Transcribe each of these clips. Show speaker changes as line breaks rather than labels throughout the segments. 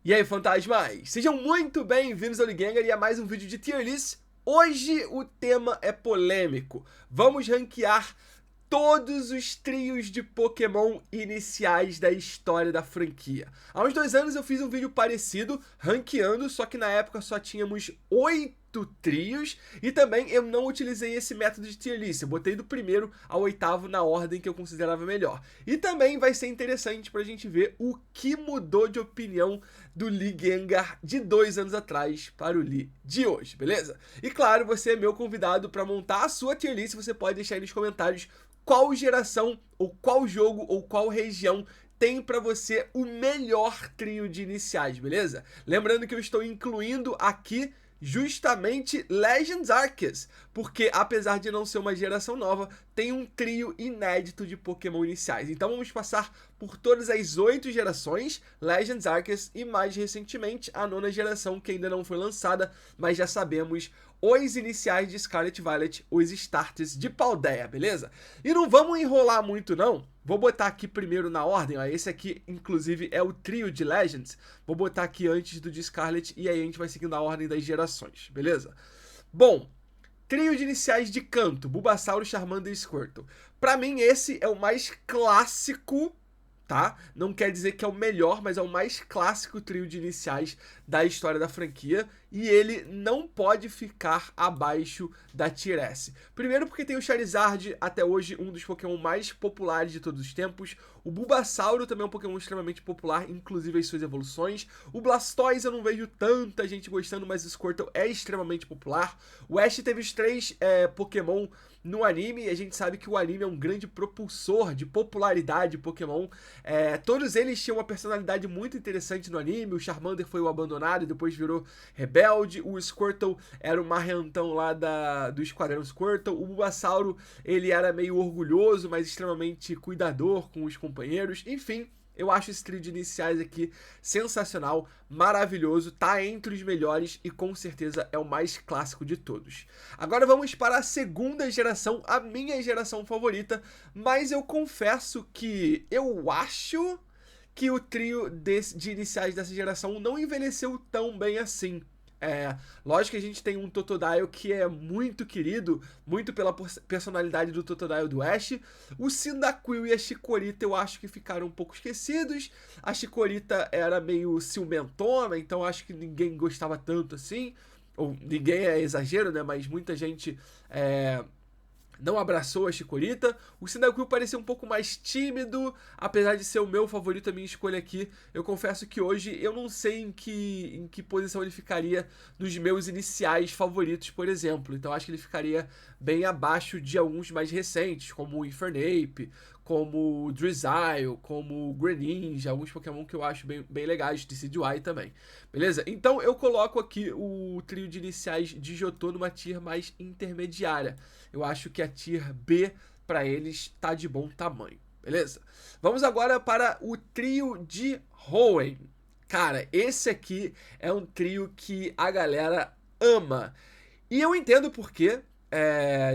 E aí, fantasmas! Sejam muito bem-vindos ao Ligengar e a mais um vídeo de Tier List. Hoje o tema é polêmico. Vamos ranquear todos os trios de Pokémon iniciais da história da franquia. Há uns 2 anos eu fiz um vídeo parecido, ranqueando, só que na época só tínhamos 8 trios, e também eu não utilizei esse método de tier list, eu botei do primeiro ao 8º na ordem que eu considerava melhor. E também vai ser interessante pra gente ver o que mudou de opinião do Ligengar de 2 anos atrás para o Li de hoje, beleza? E claro, você é meu convidado para montar a sua tier list, você pode deixar aí nos comentários qual geração, ou qual jogo, ou qual região tem pra você o melhor trio de iniciais, beleza? Lembrando que eu estou incluindo aqui justamente Legends Arceus, porque apesar de não ser uma geração nova, tem um trio inédito de Pokémon iniciais. Então vamos passar por todas as 8 gerações, Legends Arceus e mais recentemente a 9ª geração, que ainda não foi lançada, mas já sabemos os iniciais de Scarlet Violet, os starters de Paldea, beleza? E não vamos enrolar muito não, vou botar aqui primeiro na ordem, ó. Esse aqui inclusive é o trio de Legends, vou botar aqui antes do de Scarlet e aí a gente vai seguindo a ordem das gerações, beleza? Bom, trio de iniciais de Kanto, Bulbasaur, Charmander e Squirtle. Pra mim esse é o mais clássico, tá? Não quer dizer que é o melhor, mas é o mais clássico trio de iniciais da história da franquia. E ele não pode ficar abaixo da Tier S. Primeiro porque tem o Charizard, até hoje um dos Pokémon mais populares de todos os tempos. O Bulbasauro também é um Pokémon extremamente popular, inclusive as suas evoluções. O Blastoise eu não vejo tanta gente gostando, mas o Squirtle é extremamente popular. O Ash teve os 3 Pokémon no anime, e a gente sabe que o anime é um grande propulsor de popularidade de Pokémon. Todos eles tinham uma personalidade muito interessante no anime. O Charmander foi o abandonado e depois virou rebelde. O Squirtle era o marrentão lá do Esquadrão Squirtle. O Bulbasauro, ele era meio orgulhoso, mas extremamente cuidador com os companheiros. Enfim, eu acho esse trio de iniciais aqui sensacional, maravilhoso, tá entre os melhores e com certeza é o mais clássico de todos. Agora vamos para a 2ª geração, a minha geração favorita, mas eu confesso que eu acho que o trio de iniciais dessa geração não envelheceu tão bem assim. Lógico que a gente tem um Totodile que é muito querido, muito pela personalidade do Totodile do Ash. O Cyndaquil e a Chikorita eu acho que ficaram um pouco esquecidos. A Chikorita era meio ciumentona, então acho que ninguém gostava tanto assim. Ou ninguém é exagero, né? Mas muita gente não abraçou a Chikorita. O Cyndaquil parecia um pouco mais tímido, apesar de ser o meu favorito, a minha escolha aqui. Eu confesso que hoje eu não sei em que posição ele ficaria nos meus iniciais favoritos, por exemplo. Então acho que ele ficaria bem abaixo de alguns mais recentes, como o Infernape, como o Drizzile, como o Greninja, alguns Pokémon que eu acho bem legais, Decidueye também. Beleza? Então eu coloco aqui o trio de iniciais de Johto numa tier mais intermediária. Eu acho que a tier B para eles tá de bom tamanho, beleza? Vamos agora para o trio de Hoenn. Cara, esse aqui é um trio que a galera ama. E eu entendo por quê.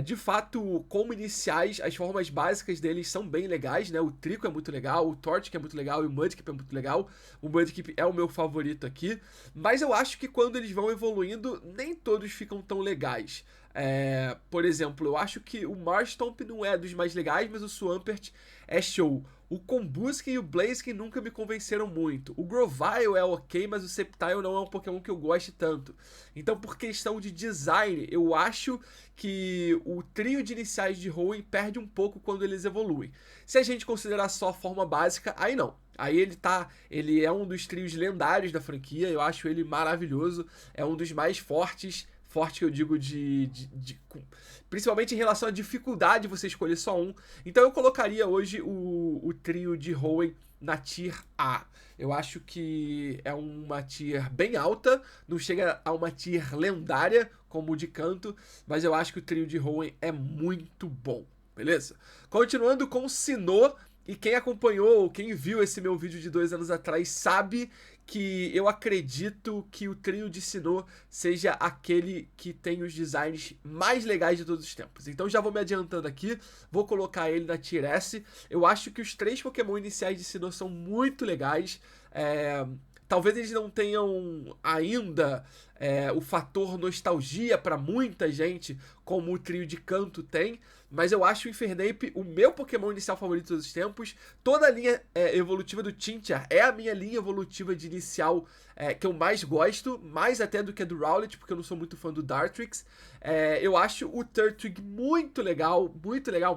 De fato, como iniciais, as formas básicas deles são bem legais, né? O Trico é muito legal, o Torchic é muito legal e o Mudkip é muito legal. O Mudkip é o meu favorito aqui, mas eu acho que quando eles vão evoluindo, nem todos ficam tão legais. Por exemplo, eu acho que o Marshtomp não é dos mais legais, mas o Swampert é show. O Combusken e o Blaziken nunca me convenceram muito. O Grovyle é ok, mas o Sceptile não é um Pokémon que eu goste tanto. Então, por questão de design, eu acho que o trio de iniciais de Hoenn perde um pouco quando eles evoluem. Se a gente considerar só a forma básica, aí não. Aí ele é um dos trios lendários da franquia, eu acho ele maravilhoso, é um dos mais forte que eu digo principalmente em relação à dificuldade de você escolher só um. Então eu colocaria hoje o trio de Hoenn na tier A. Eu acho que é uma tier bem alta, não chega a uma tier lendária como o de Kanto, mas eu acho que o trio de Hoenn é muito bom, beleza? Continuando com Sinnoh, e quem acompanhou, quem viu esse meu vídeo de 2 anos atrás sabe que eu acredito que o trio de Sinnoh seja aquele que tem os designs mais legais de todos os tempos. Então já vou me adiantando aqui, vou colocar ele na Tier S. Eu acho que os 3 Pokémon iniciais de Sinnoh são muito legais. Talvez eles não tenham ainda o fator nostalgia para muita gente, como o trio de canto tem, mas eu acho o Infernape o meu Pokémon inicial favorito de todos os tempos. Toda a linha evolutiva do Tintia é a minha linha evolutiva de inicial que eu mais gosto, mais até do que a do Rowlet, porque eu não sou muito fã do Dartrix. Eu acho o Turtwig muito legal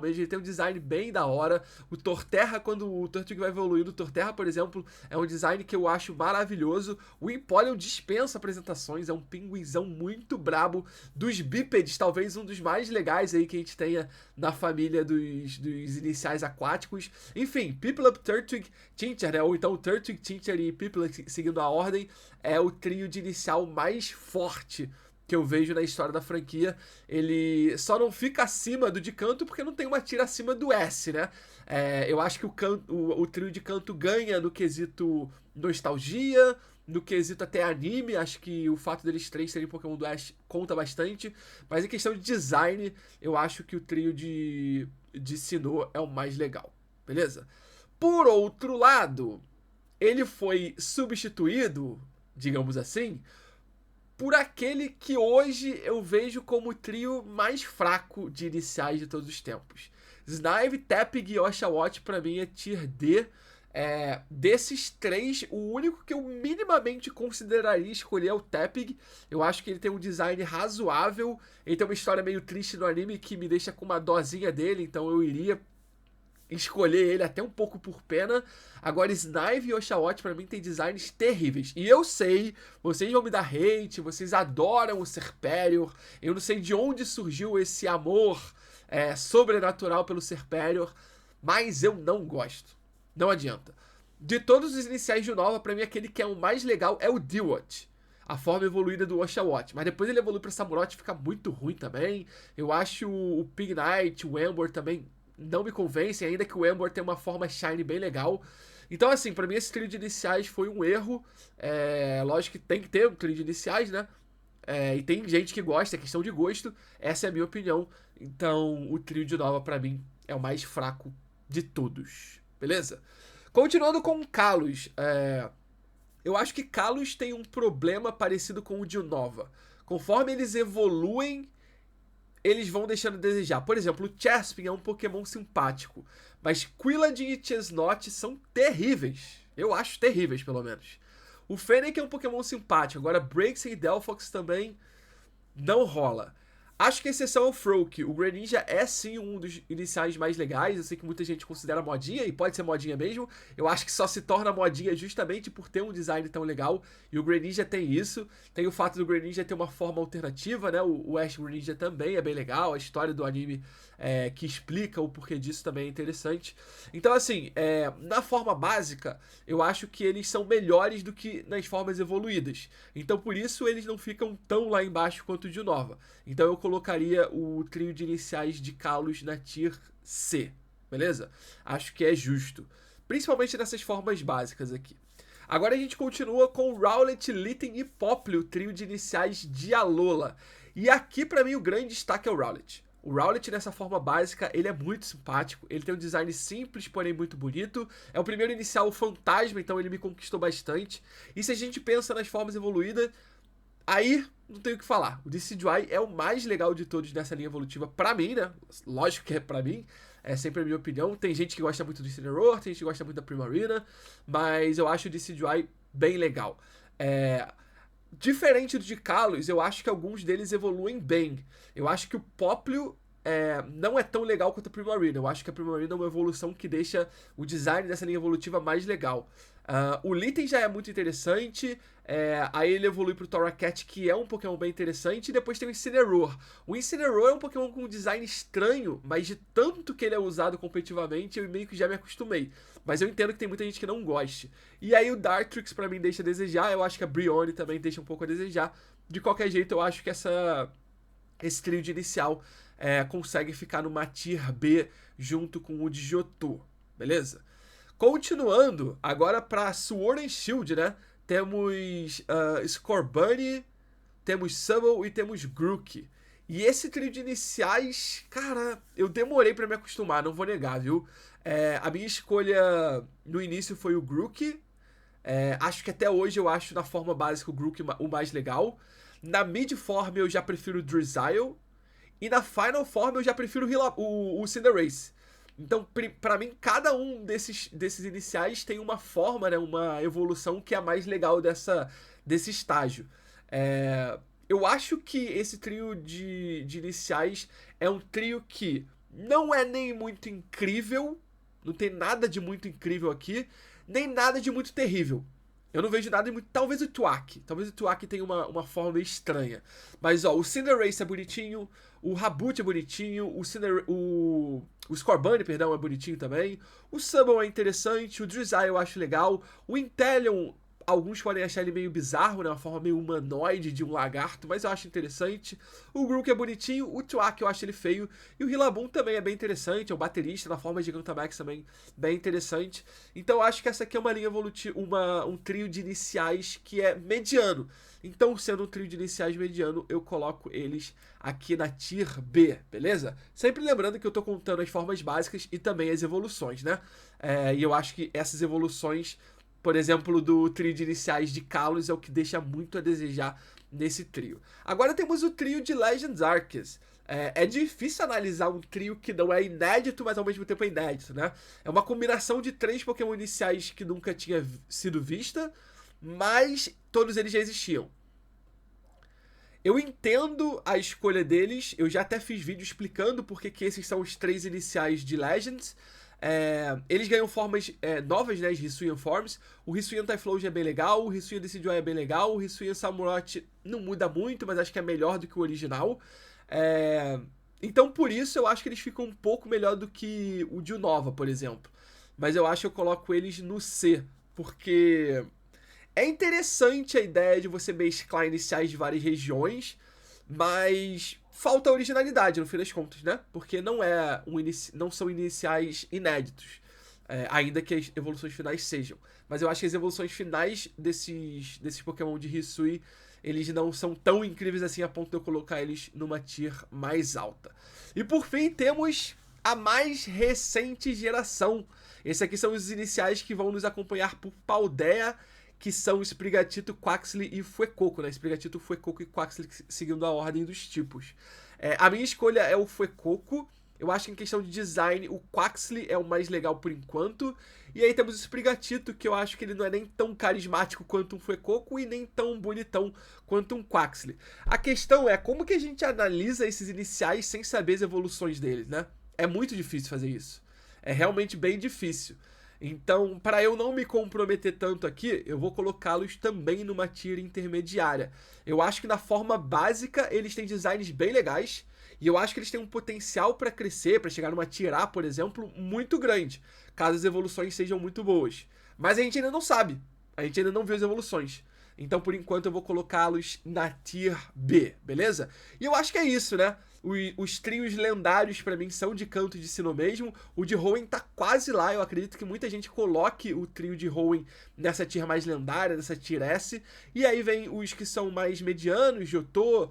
mesmo, ele tem um design bem da hora. O Torterra, quando o Turtwig vai evoluindo, o Torterra, por exemplo, é um design que eu acho maravilhoso. O Empoleon dispensa apresentações, é um pinguinzão muito brabo. Dos bípedes, talvez um dos mais legais aí que a gente tenha na família dos iniciais aquáticos. Enfim, Piplup, Turtwig, Tintia, né? Ou então Turtwig, Tintia e Piplup seguindo a ordem, é o trio de inicial mais forte que eu vejo na história da franquia. Ele só não fica acima do de canto porque não tem uma tira acima do S, né? Eu acho que o trio de canto ganha no quesito nostalgia, no quesito até anime. Acho que o fato deles três serem Pokémon do Ash conta bastante. Mas em questão de design, eu acho que o trio de Sinnoh é o mais legal. Beleza? Por outro lado, ele foi substituído, digamos assim, por aquele que hoje eu vejo como o trio mais fraco de iniciais de todos os tempos. Snive, Tepig e Oshawott pra mim é tier D. Desses três, o único que eu minimamente consideraria escolher é o Tepig. Eu acho que ele tem um design razoável, ele tem uma história meio triste no anime que me deixa com uma dosinha dele, então eu iria escolher ele até um pouco por pena. Agora, Snive e Oshawott pra mim tem designs terríveis. E eu sei, vocês vão me dar hate, vocês adoram o Serperior. Eu não sei de onde surgiu esse amor sobrenatural pelo Serperior, mas eu não gosto. Não adianta. De todos os iniciais de Unova, pra mim aquele que é o mais legal é o Dewott, a forma evoluída do Oshawott. Mas depois ele evolui pra Samurott e fica muito ruim também. Eu acho o Pignite, o Ember também não me convencem, ainda que o Ember tenha uma forma shiny bem legal. Então, assim, pra mim esse trio de iniciais foi um erro. Lógico que tem que ter um trio de iniciais, né? E tem gente que gosta, é questão de gosto. Essa é a minha opinião. Então, o trio de Nova, pra mim, é o mais fraco de todos. Beleza? Continuando com o Kalos. Eu acho que Kalos tem um problema parecido com o de Unova. Conforme eles evoluem, eles vão deixando a desejar. Por exemplo, o Chespin é um Pokémon simpático, mas Quilladin e Chesnaught são terríveis. Eu acho terríveis, pelo menos. O Fennec é um Pokémon simpático, agora Braixen e Delphox também não rola. Acho que a exceção é o Froak. O Greninja é sim um dos iniciais mais legais. Eu sei que muita gente considera modinha, e pode ser modinha mesmo. Eu acho que só se torna modinha justamente por ter um design tão legal. E o Greninja tem isso. Tem o fato do Greninja ter uma forma alternativa, né? O Ash Greninja também é bem legal. A história do anime que explica o porquê disso também é interessante. Então, assim, na forma básica, eu acho que eles são melhores do que nas formas evoluídas. Então, por isso, eles não ficam tão lá embaixo quanto o de Unova. Então, eu colocaria o trio de iniciais de Kalos na Tier C, beleza? Acho que é justo. Principalmente nessas formas básicas aqui. Agora a gente continua com Rowlet, Litten e Popplio, trio de iniciais de Alola. E aqui, pra mim, o grande destaque é o Rowlet. O Rowlet, nessa forma básica, ele é muito simpático, ele tem um design simples, porém muito bonito. É o primeiro inicial fantasma, então ele me conquistou bastante. E se a gente pensa nas formas evoluídas, aí não tenho o que falar. O Decidueye é o mais legal de todos nessa linha evolutiva pra mim, né? Lógico que é pra mim, é sempre a minha opinião. Tem gente que gosta muito do Incineroar, tem gente que gosta muito da Primarina, mas eu acho o Decidueye bem legal. Diferente do de Kalos, eu acho que alguns deles evoluem bem. Eu acho que o Popplio não é tão legal quanto a Primarina. Eu acho que a Primarina é uma evolução que deixa o design dessa linha evolutiva mais legal. O Litten já é muito interessante. Aí ele evolui pro Torracat, que é um Pokémon bem interessante. E depois tem o Incineroar. O Incineroar é um Pokémon com um design estranho, mas de tanto que ele é usado competitivamente, eu meio que já me acostumei. Mas eu entendo que tem muita gente que não goste. E aí o Dartrix pra mim deixa a desejar. Eu acho que a Brionne também deixa um pouco a desejar. De qualquer jeito, eu acho que esse trio de inicial consegue ficar numa Tier B junto com o de Johto. Beleza? Continuando, agora pra Sword and Shield, né? Temos Scorbunny, temos Subtle e temos Grookey. E esse trio de iniciais, cara, eu demorei pra me acostumar, não vou negar, viu? A minha escolha no início foi o Grookey. Acho que até hoje eu acho na forma básica o Grook o mais legal. Na mid form eu já prefiro o Drizzile. E na final form eu já prefiro o Cinderace. Então, pra mim, cada um desses iniciais tem uma forma, né, uma evolução que é a mais legal desse estágio. Eu acho que esse trio de iniciais é um trio que não é nem muito incrível, não tem nada de muito incrível aqui, nem nada de muito terrível. Eu não vejo nada de muito... Talvez o Tuak. Talvez o Tuak tenha uma forma meio estranha. Mas, ó, o Cinderace é bonitinho, o Raboot é bonitinho, o Scorbunny, perdão, é bonitinho também. O Summon é interessante, o Drizzile eu acho legal. O Inteleon, alguns podem achar ele meio bizarro, né? Uma forma meio humanoide de um lagarto, mas eu acho interessante. O Grook é bonitinho, o Tuak eu acho ele feio. E o Rillaboom também é bem interessante, é um baterista na forma de Gigantamax também, bem interessante. Então eu acho que essa aqui é uma linha evolutiva, um trio de iniciais que é mediano. Então, sendo um trio de iniciais mediano, eu coloco eles aqui na Tier B, beleza? Sempre lembrando que eu tô contando as formas básicas e também as evoluções, né? E eu acho que essas evoluções, por exemplo, do trio de iniciais de Kalos é o que deixa muito a desejar nesse trio. Agora temos o trio de Legends Arceus. É difícil analisar um trio que não é inédito, mas ao mesmo tempo é inédito, né? É uma combinação de 3 Pokémon iniciais que nunca tinha sido vista, mas todos eles já existiam. Eu entendo a escolha deles, eu já até fiz vídeo explicando porque que esses são os 3 iniciais de Legends. Eles ganham formas novas, né, de Hisuian Forms. O Hisuian Typhlosion é bem legal, o Hisuian Decidueye é bem legal, o Hisuian Samurott não muda muito, mas acho que é melhor do que o original. Então por isso eu acho que eles ficam um pouco melhor do que o de Unova, por exemplo. Mas eu acho que eu coloco eles no C, porque é interessante a ideia de você mesclar iniciais de várias regiões, mas falta originalidade no fim das contas, né? Porque não são iniciais inéditos, ainda que as evoluções finais sejam. Mas eu acho que as evoluções finais desses Pokémon de Hisui, eles não são tão incríveis assim a ponto de eu colocar eles numa tier mais alta. E por fim temos a mais recente geração. Esses aqui são os iniciais que vão nos acompanhar por Paldea, que são Sprigatito, Quaxly e Fuecoco, né? Sprigatito, Fuecoco e Quaxly seguindo a ordem dos tipos. A minha escolha é o Fuecoco. Eu acho que em questão de design, o Quaxly é o mais legal por enquanto. E aí temos o Sprigatito, que eu acho que ele não é nem tão carismático quanto um Fuecoco e nem tão bonitão quanto um Quaxly. A questão é como que a gente analisa esses iniciais sem saber as evoluções deles, né? É muito difícil fazer isso. É realmente bem difícil. Então, para eu não me comprometer tanto aqui, eu vou colocá-los também numa tier intermediária. Eu acho que na forma básica eles têm designs bem legais, e eu acho que eles têm um potencial para crescer, para chegar numa tier A, por exemplo, muito grande, caso as evoluções sejam muito boas. Mas a gente ainda não sabe, a gente ainda não viu as evoluções. Então, por enquanto, eu vou colocá-los na Tier B, beleza? E eu acho que é isso, né? Os trios lendários, pra mim, são de Canto de Sinnoh mesmo. O de Hoenn tá quase lá. Eu acredito que muita gente coloque o trio de Hoenn nessa tier mais lendária, nessa Tier S. E aí vem os que são mais medianos, Johto,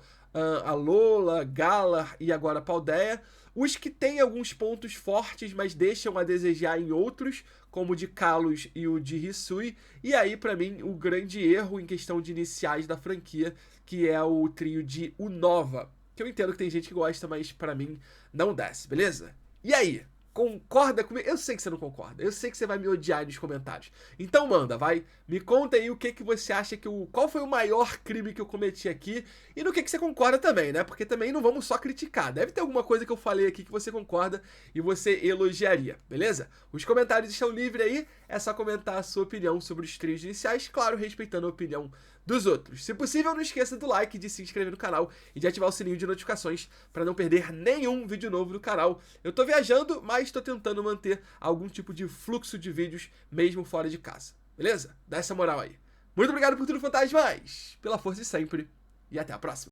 Alola, Galar e agora Paldea. Os que têm alguns pontos fortes, mas deixam a desejar em outros, como o de Kalos e o de Hisui. E aí, pra mim, o grande erro em questão de iniciais da franquia, que é o trio de Unova. Que eu entendo que tem gente que gosta, mas pra mim não desce, beleza? E aí? Concorda comigo? Eu sei que você não concorda. Eu sei que você vai me odiar aí nos comentários. Então manda, vai. Me conta aí o que você acha que qual foi o maior crime que eu cometi aqui e no que você concorda também, né? Porque também não vamos só criticar. Deve ter alguma coisa que eu falei aqui que você concorda e você elogiaria, beleza? Os comentários estão livres aí. É só comentar a sua opinião sobre os trios iniciais, claro, respeitando a opinião dos outros. Se possível, não esqueça do like, de se inscrever no canal e de ativar o sininho de notificações para não perder nenhum vídeo novo do canal. Eu tô viajando, mas estou tentando manter algum tipo de fluxo de vídeos mesmo fora de casa. Beleza? Dá essa moral aí. Muito obrigado por tudo, fantasmas! Pela força de sempre e até a próxima.